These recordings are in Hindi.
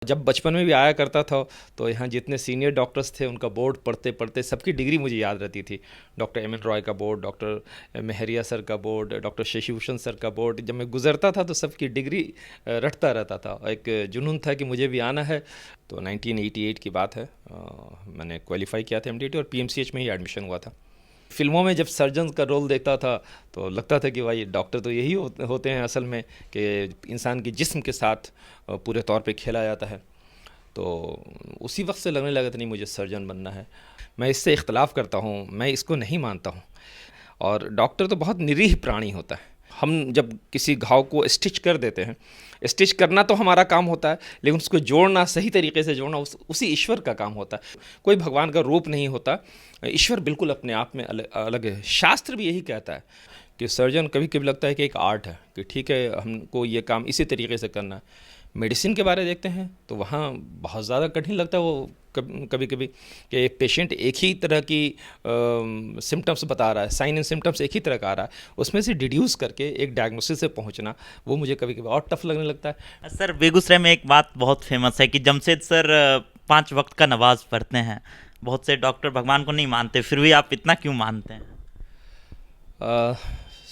जब बचपन में भी आया करता था तो यहाँ जितने सीनियर डॉक्टर्स थे उनका बोर्ड पढ़ते पढ़ते सबकी डिग्री मुझे याद रहती थी। डॉक्टर एम एन रॉय का बोर्ड, डॉक्टर मेहरिया सर का बोर्ड, डॉक्टर शशिभूषण सर का बोर्ड, जब मैं गुजरता था तो सबकी डिग्री रटता रहता था। एक जुनून था कि मुझे भी आना है। तो 1988 की बात है, मैंने क्वालिफाई किया था एमडीटी और पीएमसीएच में ही एडमिशन हुआ था। फिल्मों में जब सर्जन का रोल देखता था तो लगता था कि भाई डॉक्टर तो यही होते हैं असल में, कि इंसान के जिस्म के साथ पूरे तौर पे खेला जाता है। तो उसी वक्त से लगने लगा था नहीं मुझे सर्जन बनना है। मैं इससे इख्तलाफ करता हूँ, मैं इसको नहीं मानता हूँ। और डॉक्टर तो बहुत निरीह प्राणी होता है। हम जब किसी घाव को स्टिच कर देते हैं, स्टिच करना तो हमारा काम होता है, लेकिन उसको जोड़ना, सही तरीके से जोड़ना उसी ईश्वर का काम होता है। कोई भगवान का रूप नहीं होता, ईश्वर बिल्कुल अपने आप में अलग है। शास्त्र भी यही कहता है कि सर्जन कभी कभी लगता है कि एक आर्ट है, कि ठीक है हमको ये काम इसी तरीके से करना है। मेडिसिन के बारे में देखते हैं तो वहाँ बहुत ज़्यादा कठिन लगता है वो कभी कभी कि एक पेशेंट एक ही तरह की सिम्टम्स बता रहा है, साइन एंड सिम्टम्स एक ही तरह का आ रहा है, उसमें से डिड्यूस करके एक डायग्नोसिस से पहुंचना वो मुझे कभी कभी और टफ लगने लगता है। सर बेगूसराय में एक बात बहुत फेमस है कि जमशेद सर 5 वक्त का नमाज पढ़ते हैं। बहुत से डॉक्टर भगवान को नहीं मानते, फिर भी आप इतना क्यों मानते हैं?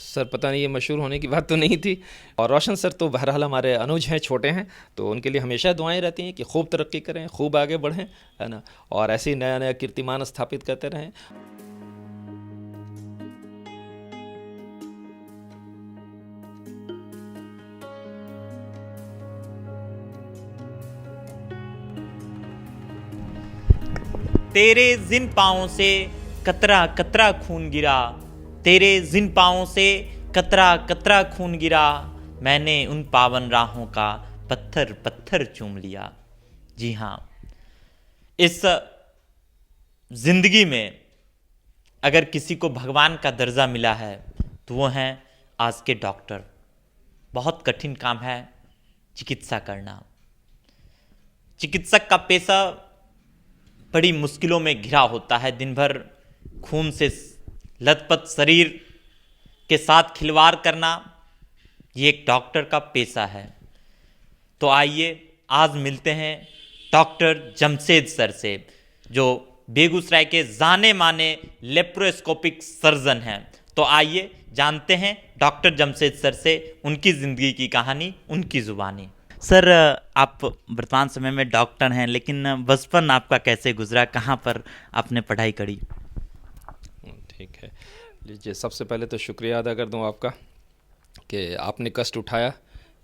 सर पता नहीं, ये मशहूर होने की बात तो नहीं थी। और रोशन सर तो बहरहाल हमारे अनुज हैं, छोटे हैं, तो उनके लिए हमेशा दुआएं रहती हैं कि खूब तरक्की करें, खूब आगे बढ़ें, है ना, और ऐसे ही नया नया कीर्तिमान स्थापित करते रहें। तेरे जिन पाँवों से कतरा कतरा खून गिरा, तेरे जिन पाँवों से कतरा कतरा खून गिरा, मैंने उन पावन राहों का पत्थर पत्थर चूम लिया। जी हाँ, इस जिंदगी में अगर किसी को भगवान का दर्जा मिला है तो वो हैं आज के डॉक्टर। बहुत कठिन काम है चिकित्सा करना। चिकित्सक का पेशा बड़ी मुश्किलों में घिरा होता है। दिन भर खून से लथपथ शरीर के साथ खिलवाड़ करना, ये एक डॉक्टर का पेशा है। तो आइए आज मिलते हैं डॉक्टर जमशेद सर से, जो बेगूसराय के जाने माने लेप्रोस्कोपिक सर्जन हैं। तो आइए जानते हैं डॉक्टर जमशेद सर से उनकी ज़िंदगी की कहानी, उनकी ज़ुबानी। सर आप वर्तमान समय में डॉक्टर हैं, लेकिन बचपन आपका कैसे गुजरा, कहाँ पर आपने पढ़ाई करी? ठीक है, लीजिए सबसे पहले तो शुक्रिया अदा कर दूं आपका कि आपने कष्ट उठाया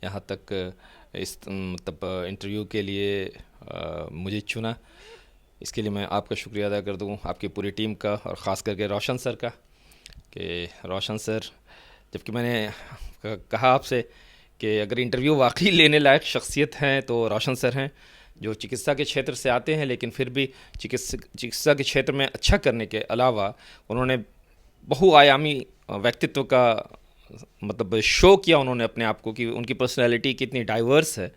यहाँ तक इस मतलब इंटरव्यू के लिए मुझे चुना। इसके लिए मैं आपका शुक्रिया अदा कर दूं, आपकी पूरी टीम का, और ख़ास करके रोशन सर का। कि रोशन सर, जबकि मैंने कहा आपसे कि अगर इंटरव्यू वाकई लेने लायक शख्सियत हैं तो रोशन सर हैं, जो चिकित्सा के क्षेत्र से आते हैं, लेकिन फिर भी चिकित्सा के क्षेत्र में अच्छा करने के अलावा उन्होंने बहुआयामी व्यक्तित्व का मतलब शो किया उन्होंने अपने आप को, कि उनकी पर्सनैलिटी कितनी डाइवर्स है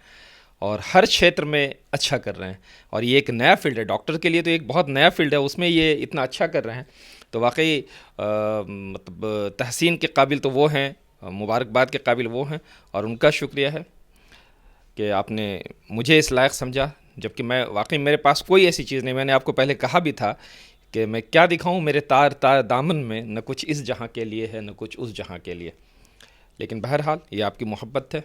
और हर क्षेत्र में अच्छा कर रहे हैं। और ये एक नया फील्ड है, डॉक्टर के लिए तो एक बहुत नया फील्ड है, उसमें ये इतना अच्छा कर रहे हैं तो वाकई मतलब तहसीन के काबिल तो वो हैं, मुबारकबाद के काबिल वो हैं, और उनका शुक्रिया है कि आपने मुझे इस लायक समझा। जबकि मैं वाकई मेरे पास कोई ऐसी चीज़ नहीं, मैंने आपको पहले कहा भी था कि मैं क्या दिखाऊं, मेरे तार तार दामन में न कुछ इस जहां के लिए है न कुछ उस जहां के लिए। लेकिन बहरहाल ये आपकी मोहब्बत है।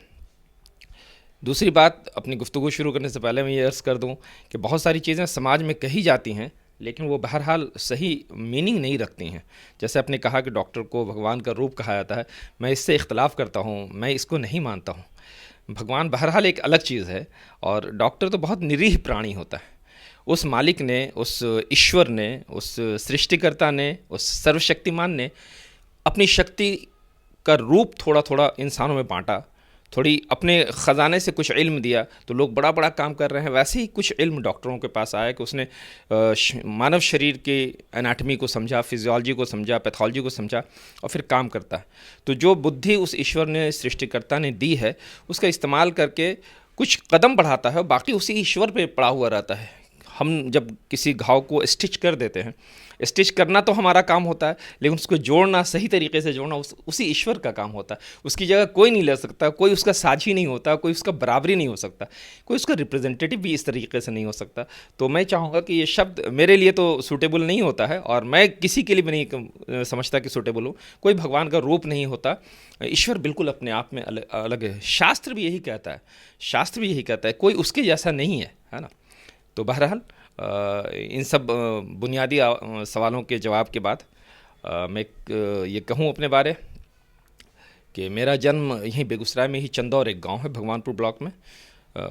दूसरी बात, अपनी गुफ्तगू शुरू करने से पहले मैं ये अर्ज़ कर दूं कि बहुत सारी चीज़ें समाज में कही जाती हैं लेकिन वो बहरहाल सही मीनिंग नहीं रखती हैं। जैसे आपने कहा कि डॉक्टर को भगवान का रूप कहा जाता है, मैं इससे इख्तलाफ करता हूँ, मैं इसको नहीं मानता हूँ। भगवान बहरहाल एक अलग चीज़ है और डॉक्टर तो बहुत निरीह प्राणी होता है। उस मालिक ने, उस ईश्वर ने, उस सृष्टिकर्ता ने, उस सर्वशक्तिमान ने अपनी शक्ति का रूप थोड़ा थोड़ा इंसानों में बांटा, थोड़ी अपने ख़जाने से कुछ इल्म दिया तो लोग बड़ा बड़ा काम कर रहे हैं। वैसे ही कुछ इल्म डॉक्टरों के पास आया कि उसने मानव शरीर की एनाटमी को समझा, फिजियोलॉजी को समझा, पैथोलॉजी को समझा और फिर काम करता है। तो जो बुद्धि उस ईश्वर ने, सृष्टिकर्ता ने दी है, उसका इस्तेमाल करके कुछ कदम बढ़ाता है और बाकी उसी ईश्वर पे पड़ा हुआ रहता है। हम जब किसी घाव को स्टिच कर देते हैं, स्टिच करना तो हमारा काम होता है, लेकिन उसको जोड़ना, सही तरीके से जोड़ना उसी ईश्वर का काम होता है। उसकी जगह कोई नहीं ले सकता, कोई उसका साझी नहीं होता, कोई उसका बराबरी नहीं हो सकता, कोई उसका रिप्रेजेंटेटिव भी इस तरीके से नहीं हो सकता। तो मैं चाहूँगा कि ये शब्द मेरे लिए तो सूटेबल नहीं होता है, और मैं किसी के लिए भी नहीं समझता कि सूटेबल हो। कोई भगवान का रूप नहीं होता, ईश्वर बिल्कुल अपने आप में अलग है। शास्त्र भी यही कहता है, शास्त्र भी यही कहता है, कोई उसके जैसा नहीं है ना। तो बहरहाल इन सब बुनियादी सवालों के जवाब के बाद मैं ये कहूँ अपने बारे कि मेरा जन्म यहीं बेगूसराय में ही चंदौर एक गांव है भगवानपुर ब्लॉक में।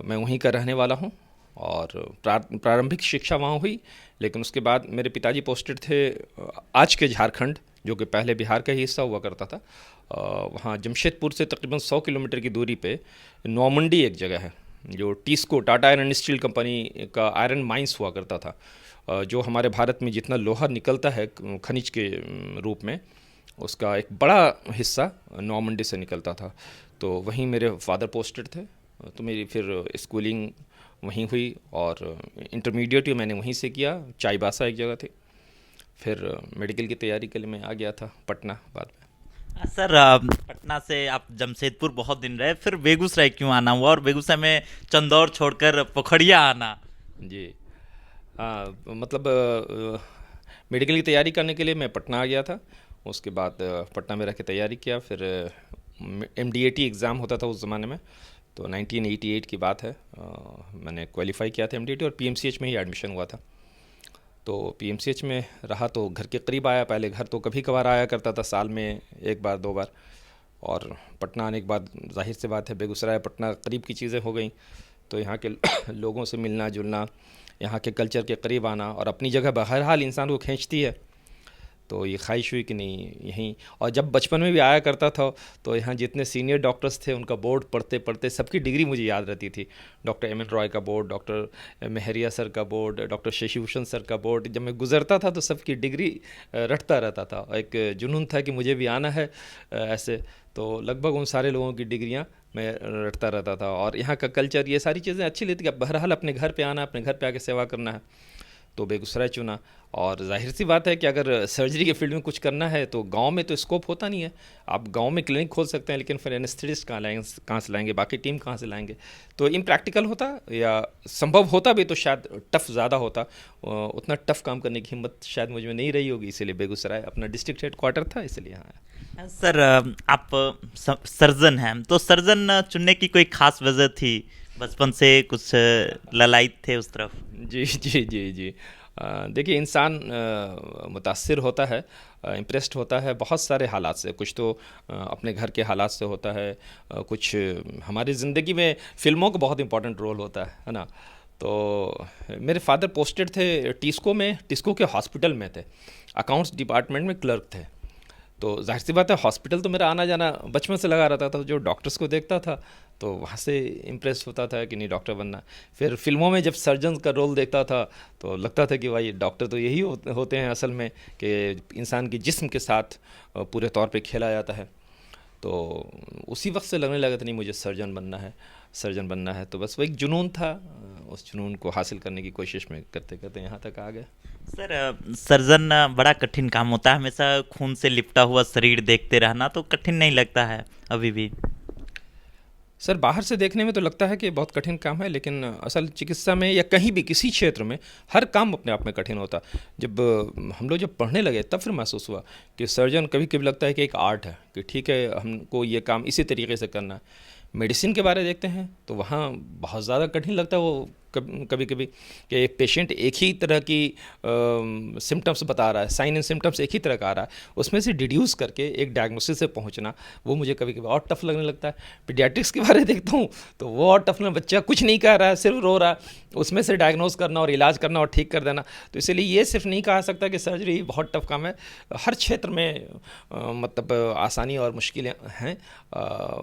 मैं वहीं का रहने वाला हूं, और प्रारंभिक शिक्षा वहाँ हुई, लेकिन उसके बाद मेरे पिताजी पोस्टेड थे आज के झारखंड, जो कि पहले बिहार का ही हिस्सा हुआ करता था। वहाँ जमशेदपुर से तकरीबन 100 किलोमीटर की दूरी पे नौमंडी एक जगह है, जो टीस्को टाटा आयरन स्टील कंपनी का आयरन माइंस हुआ करता था। जो हमारे भारत में जितना लोहा निकलता है खनिज के रूप में, उसका एक बड़ा हिस्सा नौमंडी से निकलता था। तो वहीं मेरे फादर पोस्टेड थे। तो मेरी फिर स्कूलिंग वहीं हुई, और इंटरमीडिएट मैंने वहीं से किया, चाईबासा एक जगह थी। फिर मेडिकल की तैयारी के लिए मैं आ गया था पटना बाद में। सर पटना से आप जमशेदपुर बहुत दिन रहे, फिर बेगूसराय क्यों आना हुआ, और बेगूसराय में चंदौर छोड़कर पोखरिया आना? जी मतलब मेडिकल की तैयारी करने के लिए मैं पटना आ गया था। उसके बाद पटना में रह के तैयारी किया। फिर MDAT एग्ज़ाम होता था उस ज़माने में, तो 1988 की बात है। मैंने क्वालिफाई किया था MDAT, और PMCH में ही एडमिशन हुआ था। तो PMCH में रहा तो घर के करीब आया। पहले घर तो कभी कभार आया करता था, साल में एक बार दो बार। और पटना आने के बाद जाहिर सी बात है, बेगूसराय पटना करीब की चीज़ें हो गई, तो यहाँ के लोगों से मिलना जुलना, यहाँ के कल्चर के करीब आना, और अपनी जगह बहरहाल इंसान को खींचती है। तो ये ख्वाहिश हुई कि नहीं यहीं। और जब बचपन में भी आया करता था, तो यहाँ जितने सीनियर डॉक्टर्स थे उनका बोर्ड पढ़ते पढ़ते सबकी डिग्री मुझे याद रहती थी। डॉक्टर MN रॉय का बोर्ड, डॉक्टर मेहरिया सर का बोर्ड, डॉक्टर शशिभूषण सर का बोर्ड, जब मैं गुजरता था तो सबकी डिग्री रटता रहता था। एक जुनून था कि मुझे भी आना है ऐसे। तो लगभग उन सारे लोगों की डिग्रियाँ मैं रटता रहता था। और यहाँ का कल्चर, ये सारी चीज़ें अच्छी लगती कि बहरहाल अपने घर पे आना, अपने घर पे आके सेवा करना है, तो बेगूसराय चुना। और जाहिर सी बात है कि अगर सर्जरी के फील्ड में कुछ करना है तो गांव में तो स्कोप होता नहीं है। आप गांव में क्लिनिक खोल सकते हैं, लेकिन फिर एनेस्थेटिस्ट कहाँ से लाएंगे, बाकी टीम कहाँ से लाएंगे। तो इम्प्रैक्टिकल होता, या संभव होता भी तो शायद टफ़ ज़्यादा होता। उतना टफ़ काम करने की हिम्मत शायद मुझ में नहीं रही होगी, इसीलिए बेगूसराय अपना डिस्ट्रिक्ट हेडक्वार्टर था, इसलिए यहाँ। सर आप सर्जन हैं, तो सर्जन चुनने की कोई खास वजह थी? बचपन से कुछ ललायत थे उस तरफ? जी जी जी जी। देखिए, इंसान मुतासिर होता है, इम्प्रेस्ड होता है बहुत सारे हालात से। कुछ तो अपने घर के हालात से होता है, कुछ हमारी ज़िंदगी में फ़िल्मों का बहुत इंपॉर्टेंट रोल होता है ना। तो मेरे फादर पोस्टेड थे टिस्को में, टिस्को के हॉस्पिटल में थे, अकाउंट्स डिपार्टमेंट में क्लर्क थे। तो जाहिर सी बात है, हॉस्पिटल तो मेरा आना जाना बचपन से लगा रहता था। जो डॉक्टर्स को देखता था तो वहाँ से इम्प्रेस होता था कि नहीं डॉक्टर बनना। फिर फिल्मों में जब सर्जन का रोल देखता था तो लगता था कि भाई डॉक्टर तो यही होते हैं असल में, कि इंसान के जिस्म के साथ पूरे तौर पे खेला जाता है। तो उसी वक्त से लगने लगा था नहीं मुझे सर्जन बनना है, सर्जन बनना है। तो बस वो एक जुनून था, उस जुनून को हासिल करने की कोशिश में करते करते यहाँ तक आ गए। सर सर्जन बड़ा कठिन काम होता है, हमेशा खून से लिपटा हुआ शरीर देखते रहना, तो कठिन नहीं लगता है अभी भी? सर बाहर से देखने में तो लगता है कि बहुत कठिन काम है, लेकिन असल चिकित्सा में या कहीं भी किसी क्षेत्र में हर काम अपने आप में कठिन होता। जब हम लोग जब पढ़ने लगे तब फिर महसूस हुआ कि सर्जन कभी कभी लगता है कि एक आर्ट है, कि ठीक है हमको ये काम इसी तरीके से करना है। मेडिसिन के बारे देखते हैं तो वहाँ बहुत ज़्यादा कठिन लगता है वो कभी कभी, कि एक पेशेंट एक ही तरह की सिम्टम्स बता रहा है, साइन एंड सिम्टम्स एक ही तरह का आ रहा है, उसमें से डिड्यूस करके एक डायग्नोसिस से पहुंचना, वो मुझे कभी कभी और टफ लगने लगता है। पीडियाट्रिक्स के बारे देखता हूँ तो वो और टफ लगना, बच्चा कुछ नहीं कह रहा है, सिर्फ रो रहा है, उसमें से डायग्नोस करना और इलाज करना और ठीक कर देना। तो इसलिए ये सिर्फ नहीं कहा सकता कि सर्जरी बहुत टफ काम है। हर क्षेत्र में मतलब आसानी और मुश्किलें हैं।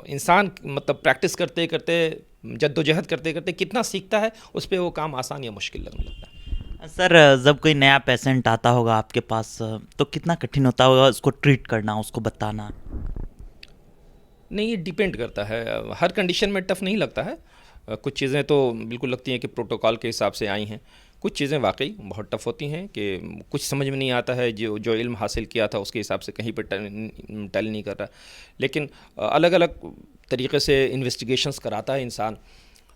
इंसान मतलब प्रैक्टिस करते करते, जद्दोजहद करते करते कितना सीखता है, उस पर वो काम आसान या मुश्किल लगने लगता है। सर जब कोई नया पेशेंट आता होगा आपके पास तो कितना कठिन होता होगा उसको ट्रीट करना, उसको बताना? नहीं, ये डिपेंड करता है, हर कंडीशन में टफ नहीं लगता है। कुछ चीज़ें तो बिल्कुल लगती हैं कि प्रोटोकॉल के हिसाब से आई हैं, कुछ चीज़ें वाकई बहुत टफ होती हैं कि कुछ समझ में नहीं आता है, जो जो इल्म हासिल किया था उसके हिसाब से कहीं पर टैली नहीं कर रहा। लेकिन अलग अलग तरीके से इन्वेस्टिगेशंस कराता है इंसान,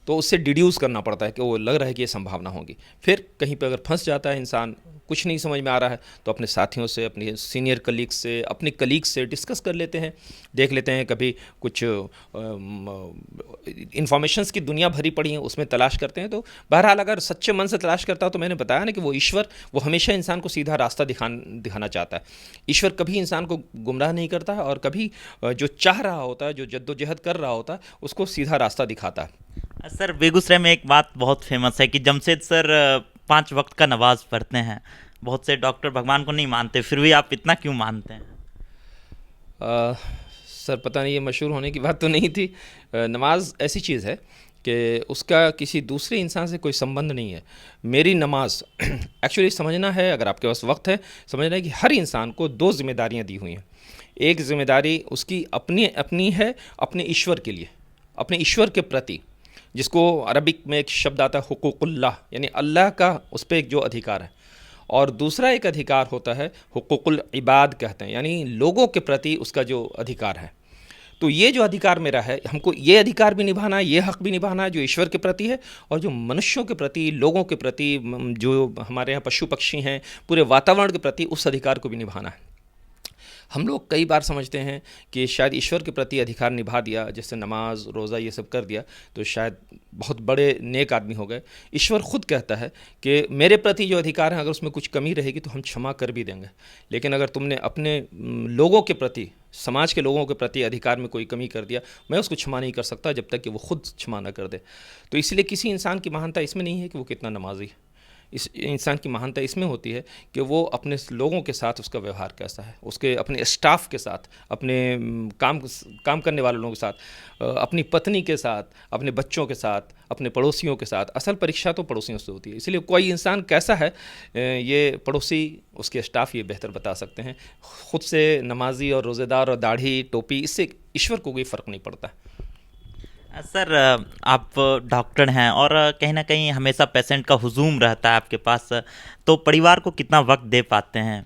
तो उससे डिड्यूस करना पड़ता है कि वो लग रहा है कि ये संभावना होगी। फिर कहीं पे अगर फंस जाता है इंसान, कुछ नहीं समझ में आ रहा है, तो अपने साथियों से, अपने सीनियर कलीग से, अपने कलीग से डिस्कस कर लेते हैं, देख लेते हैं। कभी कुछ इन्फॉर्मेशंस की दुनिया भरी पड़ी है, उसमें तलाश करते हैं। तो बहरहाल अगर सच्चे मन से तलाश करता हो, तो मैंने बताया ना कि वो ईश्वर, वो हमेशा इंसान को सीधा रास्ता दिखाना चाहता है। ईश्वर कभी इंसान को गुमराह नहीं करता है, और कभी जो चाह रहा होता है, जो जद्दोजहद कर रहा होता है, उसको सीधा रास्ता दिखाता है। सर बेगूसराय में एक बात बहुत फेमस है कि जमशेद सर 5 वक्त का नमाज पढ़ते हैं। बहुत से डॉक्टर भगवान को नहीं मानते, फिर भी आप इतना क्यों मानते हैं? सर पता नहीं, ये मशहूर होने की बात तो नहीं थी। नमाज ऐसी चीज़ है कि उसका किसी दूसरे इंसान से कोई संबंध नहीं है। मेरी नमाज एक्चुअली समझना है, अगर आपके पास वक्त है, समझना है कि हर इंसान को 2 जिम्मेदारियां दी हुई हैं। एक जिम्मेदारी उसकी अपनी है, अपने ईश्वर के लिए, अपने ईश्वर के प्रति, जिसको अरबिक में एक शब्द आता है हुकूकुल्लाह, यानी अल्लाह का उस पर एक जो अधिकार है। और दूसरा एक अधिकार होता है हुकूकुल इबाद कहते हैं, यानी लोगों के प्रति उसका जो अधिकार है। तो ये जो अधिकार मेरा है, हमको ये अधिकार भी निभाना है, ये हक़ भी निभाना है जो ईश्वर के प्रति है, और जो मनुष्यों के प्रति, लोगों के प्रति, जो हमारे यहाँ पशु पक्षी हैं, पूरे वातावरण के प्रति, उस अधिकार को भी निभाना है। हम लोग कई बार समझते हैं कि शायद ईश्वर के प्रति अधिकार निभा दिया, जैसे नमाज रोज़ा ये सब कर दिया, तो शायद बहुत बड़े नेक आदमी हो गए। ईश्वर खुद कहता है कि मेरे प्रति जो अधिकार है, अगर उसमें कुछ कमी रहेगी तो हम क्षमा कर भी देंगे, लेकिन अगर तुमने अपने लोगों के प्रति, समाज के लोगों के प्रति अधिकार में कोई कमी कर दिया, मैं उसको क्षमा नहीं कर सकता जब तक कि वो खुद क्षमा न कर दे। तो इसलिए किसी इंसान की महानता इसमें नहीं है कि वो कितना नमाजी है। इस इंसान की महानता इसमें होती है कि वो अपने लोगों के साथ उसका व्यवहार कैसा है, उसके अपने स्टाफ के साथ, अपने काम करने वाले लोगों के साथ, अपनी पत्नी के साथ, अपने बच्चों के साथ, अपने पड़ोसियों के साथ। असल परीक्षा तो पड़ोसियों से होती है, इसलिए कोई इंसान कैसा है ये पड़ोसी, उसके स्टाफ ये बेहतर बता सकते हैं। ख़ुद से नमाजी और रोज़ेदार और दाढ़ी टोपी, इससे ईश्वर को कोई फ़र्क नहीं पड़ता। सर आप डॉक्टर हैं और कहीं ना कहीं हमेशा पेशेंट का हुजूम रहता है आपके पास, तो परिवार को कितना वक्त दे पाते हैं?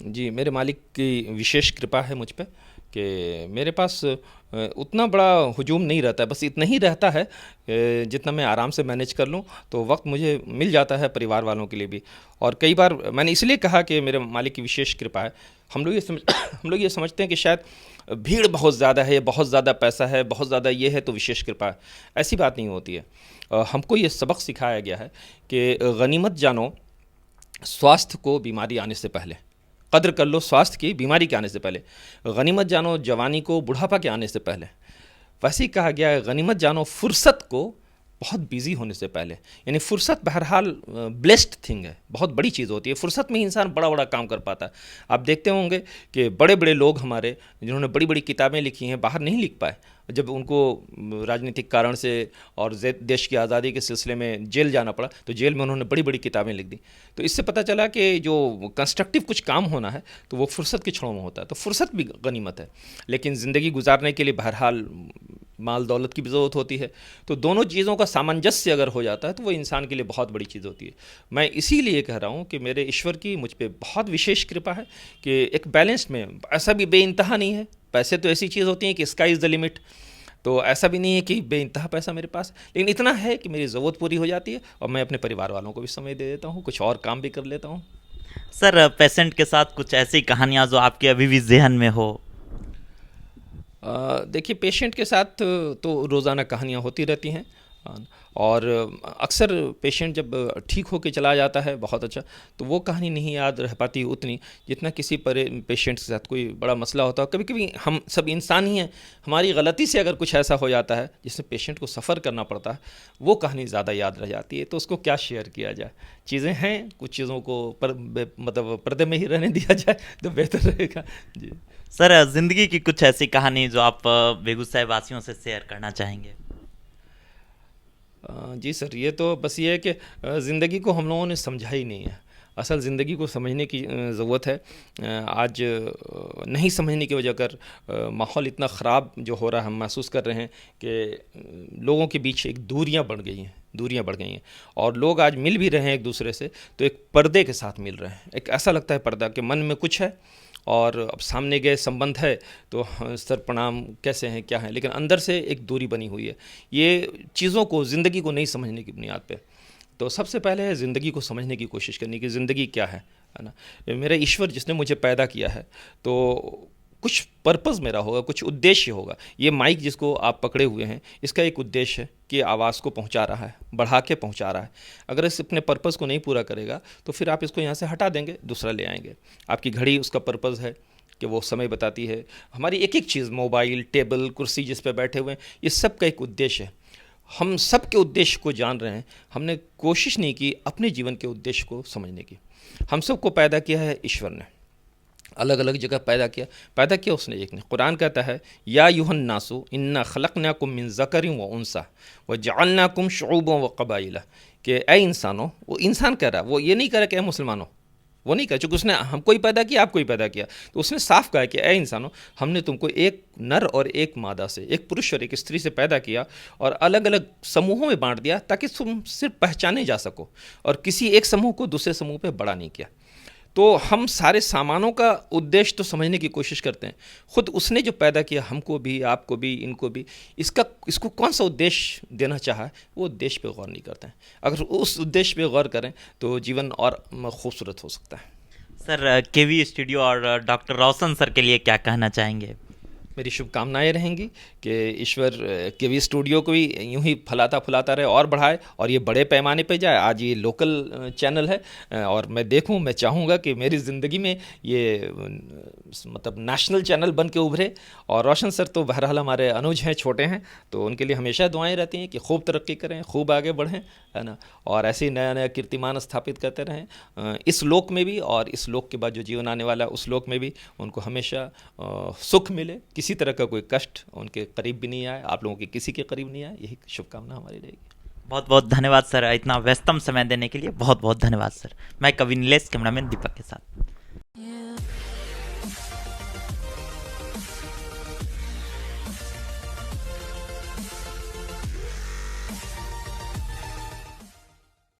जी, मेरे मालिक की विशेष कृपा है मुझ पे कि मेरे पास उतना बड़ा हुजूम नहीं रहता है, बस इतना ही रहता है जितना मैं आराम से मैनेज कर लूँ, तो वक्त मुझे मिल जाता है परिवार वालों के लिए भी। और कई बार मैंने इसलिए कहा कि मेरे मालिक की विशेष कृपा है। हम लोग ये समझते हैं कि शायद भीड़ बहुत ज़्यादा है, बहुत ज़्यादा पैसा है, बहुत ज़्यादा ये है तो विशेष कृपा है। ऐसी बात नहीं होती है। हमको ये सबक सिखाया गया है कि गनीमत जानो स्वास्थ्य को बीमारी आने से पहले, कद्र कर लो स्वास्थ्य की बीमारी के आने से पहले। गनीमत जानो जवानी को बुढ़ापा के आने से पहले। वैसे ही कहा गया है गनीमत जानो फुर्सत को बहुत बिजी होने से पहले। यानी फुर्सत बहरहाल ब्लेस्ड थिंग है, बहुत बड़ी चीज़ होती है। फुर्सत में इंसान बड़ा बड़ा काम कर पाता है। आप देखते होंगे कि बड़े बड़े लोग हमारे, जिन्होंने बड़ी बड़ी किताबें लिखी हैं, बाहर नहीं लिख पाए, जब उनको राजनीतिक कारण से और देश की आज़ादी के सिलसिले में जेल जाना पड़ा, तो जेल में उन्होंने बड़ी बड़ी किताबें लिख दी। तो इससे पता चला कि जो कंस्ट्रक्टिव कुछ काम होना है तो वो फुर्सत के क्षणों में होता है। तो फुर्सत भी गनीमत है, लेकिन ज़िंदगी गुजारने के लिए बहरहाल माल दौलत की भी ज़रूरत होती है। तो दोनों चीज़ों का सामंजस्य अगर हो जाता है तो वो इंसान के लिए बहुत बड़ी चीज़ होती है। मैं इसीलिए कह रहा हूँ कि मेरे ईश्वर की मुझ पर बहुत विशेष कृपा है कि एक बैलेंस में, ऐसा भी बेइंतहा नहीं है। पैसे तो ऐसी चीज़ होती हैं कि स्काई इज़ द लिमिट, तो ऐसा भी नहीं है कि बेइंतहा पैसा मेरे पास, लेकिन इतना है कि मेरी ज़रूरत पूरी हो जाती है और मैं अपने परिवार वालों को भी समय दे देता हूँ, कुछ और काम भी कर लेता हूँ। सर पेशेंट के साथ कुछ ऐसी कहानियाँ जो आपके अभी भी जहन में हो? देखिए, पेशेंट के साथ तो रोज़ाना कहानियाँ होती रहती हैं, और अक्सर पेशेंट जब ठीक होकर चला जाता है बहुत अच्छा, तो वो कहानी नहीं याद रह पाती उतनी जितना किसी पेशेंट के साथ कोई बड़ा मसला होता है। कभी कभी हम सब इंसान ही हैं, हमारी गलती से अगर कुछ ऐसा हो जाता है जिसमें पेशेंट को सफ़र करना पड़ता है, वो कहानी ज़्यादा याद रह जाती है। तो उसको क्या शेयर किया जाए, चीज़ें हैं, कुछ चीज़ों को मतलब पर्दे में ही रहने दिया जाए तो बेहतर रहेगा। जी सर, ज़िंदगी की कुछ ऐसी कहानी जो आप बेगूसराय वासियों से शेयर करना चाहेंगे? जी सर, ये तो बस ये है कि ज़िंदगी को हम लोगों ने समझा ही नहीं है। असल ज़िंदगी को समझने की ज़रूरत है। आज नहीं समझने की वजह कर माहौल इतना ख़राब जो हो रहा है, हम महसूस कर रहे हैं कि लोगों के बीच एक दूरियां बढ़ गई हैं और लोग आज मिल भी रहे हैं एक दूसरे से तो एक पर्दे के साथ मिल रहे हैं। एक ऐसा लगता है पर्दा कि मन में कुछ है और अब सामने गए संबंध है तो सर प्रणाम कैसे हैं क्या हैं, लेकिन अंदर से एक दूरी बनी हुई है। ये चीज़ों को, ज़िंदगी को नहीं समझने की बुनियाद पे। तो सबसे पहले है ज़िंदगी को समझने की कोशिश करनी कि ज़िंदगी क्या है ना। मेरा ईश्वर जिसने मुझे पैदा किया है तो कुछ पर्पज़ मेरा होगा, कुछ उद्देश्य होगा। ये माइक जिसको आप पकड़े हुए हैं इसका एक उद्देश्य है कि आवाज़ को पहुंचा रहा है, बढ़ा के पहुंचा रहा है। अगर इस अपने पर्पज़ को नहीं पूरा करेगा तो फिर आप इसको यहाँ से हटा देंगे, दूसरा ले आएंगे। आपकी घड़ी उसका पर्पज़ है कि वो समय बताती है। हमारी एक एक चीज़, मोबाइल, टेबल, कुर्सी जिस पे बैठे हुए हैं, ये सब का एक उद्देश्य है। हम सब के उद्देश्य को जान रहे हैं, हमने कोशिश नहीं की अपने जीवन के उद्देश्य को समझने की। हम सबको पैदा किया है ईश्वर ने, अलग अलग जगह पैदा किया उसने एक ने। कुरान कहता है या युहन नासु इन्ना खलकनाकुम मिन ज़करिन व उनसा व जअलनाकुम शुऊबन व क़बाइला, कि ए इंसानों, वो इंसान कह रहा है, वो ये नहीं कह रहा कि ए मुसलमानों, वो नहीं कहा, चूँकि उसने हमको ही पैदा किया, आपको ही पैदा किया, तो उसने साफ कहा कि ए इंसानों, हमने तुमको एक नर और एक मादा से, एक पुरुष और एक स्त्री से पैदा किया और अलग अलग समूहों में बांट दिया ताकि तुम सिर्फ पहचाने जा सको, और किसी एक समूह को दूसरे समूह पे बड़ा नहीं किया। तो हम सारे सामानों का उद्देश्य तो समझने की कोशिश करते हैं। खुद उसने जो पैदा किया, हमको भी, आपको भी, इनको भी, इसको कौन सा उद्देश्य देना चाहा है, वो उद्देश्य पे गौर नहीं करते हैं। अगर उस उद्देश्य पे गौर करें तो जीवन और खूबसूरत हो सकता है। सर, केवी स्टूडियो और डॉक्टर रोशन सर के लिए क्या कहना चाहेंगे? मेरी शुभकामनाएं रहेंगी कि ईश्वर केवी स्टूडियो को भी यूं ही फलाता फुलाता रहे और बढ़ाए और ये बड़े पैमाने पे जाए। आज ये लोकल चैनल है और मैं चाहूँगा कि मेरी ज़िंदगी में ये मतलब नेशनल चैनल बन के उभरे। और रोशन सर तो बहरहाल हमारे अनुज हैं, छोटे हैं, तो उनके लिए हमेशा दुआएं रहती हैं कि खूब तरक्की करें, खूब आगे बढ़ें, है ना, और ऐसे ही नया नया कीर्तिमान स्थापित करते रहें इस लोक में भी, और इस लोक के बाद जो जीवन आने वाला है उस लोक में भी उनको हमेशा सुख मिले, किसी तरह का कोई कष्ट उनके करीब भी नहीं आए, आप लोगों के किसी के करीब नहीं आए, यही शुभकामना हमारी रहेगी। बहुत बहुत धन्यवाद सर, इतना व्यस्तम समय देने के लिए बहुत बहुत धन्यवाद सर। मैं कवि नीलेश, कैमरामैन दीपक के साथ।